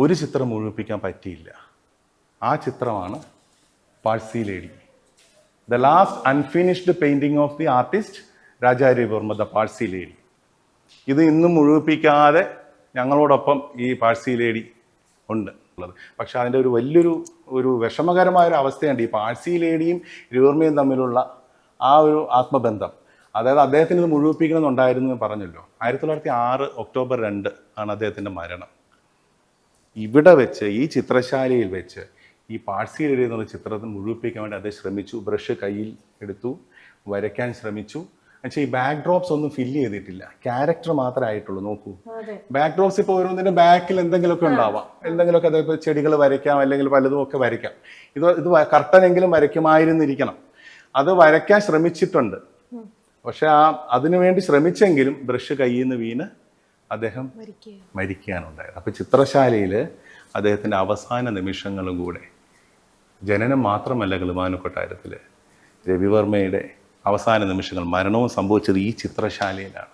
ഒരു ചിത്രം മുഴുമിപ്പിക്കാൻ പറ്റിയില്ല. ആ ചിത്രമാണ് Parsi lady, the last unfinished painting of the artist Raja Ravi Varma, the Parsi lady. ഇത് ഇന്നും മുഴുമിപ്പിക്കാതെ ഞങ്ങളോടൊപ്പം ഈ പാഴ്സി ലേഡി ഉണ്ട് ഉള്ളത്. പക്ഷെ അതിൻ്റെ ഒരു വലിയൊരു വിഷമകരമായൊരു അവസ്ഥയുണ്ട്. ഈ പാഴ്സി ലേഡിയും രവിവർമ്മയും തമ്മിലുള്ള ആ ഒരു ആത്മബന്ധം. അതായത് അദ്ദേഹത്തിന് ഇത് മുഴുമിപ്പിക്കണമെന്നുണ്ടായിരുന്നു എന്ന് പറഞ്ഞല്ലോ. 1906 ഒക്ടോബർ 2 ആണ് അദ്ദേഹത്തിൻ്റെ മരണം. ഇവിടെ വെച്ച്, ഈ ചിത്രശാലയിൽ വെച്ച്, ഈ പാഴ്സി ലേഡി എന്നുള്ള ചിത്രത്തിൽ മുഴുമിപ്പിക്കാൻ വേണ്ടി അദ്ദേഹം ശ്രമിച്ചു. ബ്രഷ് കയ്യിൽ എടുത്തു, വരയ്ക്കാൻ ശ്രമിച്ചു. പക്ഷേ ഈ ബാക്ക് ഡ്രോപ്സ് ഒന്നും ഫില്ല് ചെയ്തിട്ടില്ല, ക്യാരക്ടർ മാത്രമേ ആയിട്ടുള്ളൂ. നോക്കൂ, ബാക്ക് ഡ്രോപ്സ് ഇപ്പോൾ ഓരോന്നിൻ്റെ ബാക്കിൽ എന്തെങ്കിലുമൊക്കെ ഉണ്ടാവാം, എന്തെങ്കിലുമൊക്കെ അതായത് ചെടികൾ വരയ്ക്കാം, അല്ലെങ്കിൽ പലതും ഒക്കെ വരയ്ക്കാം. ഇത് കർട്ടനെങ്കിലും വരയ്ക്കുമായിരുന്നിരിക്കണം. അത് വരയ്ക്കാൻ ശ്രമിച്ചിട്ടുണ്ട്. പക്ഷെ അതിനുവേണ്ടി ശ്രമിച്ചെങ്കിലും ബ്രഷ് കയ്യിൽ നിന്ന് വീണ് അദ്ദേഹം മരിക്കാനുണ്ടായത്. അപ്പോൾ ചിത്രശാലയിൽ അദ്ദേഹത്തിൻ്റെ അവസാന നിമിഷങ്ങളും കൂടെ, ജനനം മാത്രമല്ല കിളിമാനൂർ കൊട്ടാരത്തിൽ രവിവർമ്മയുടെ അവസാന നിമിഷങ്ങൾ, മരണവും സംഭവിച്ചത് ഈ ചിത്രശാലയിലാണ്.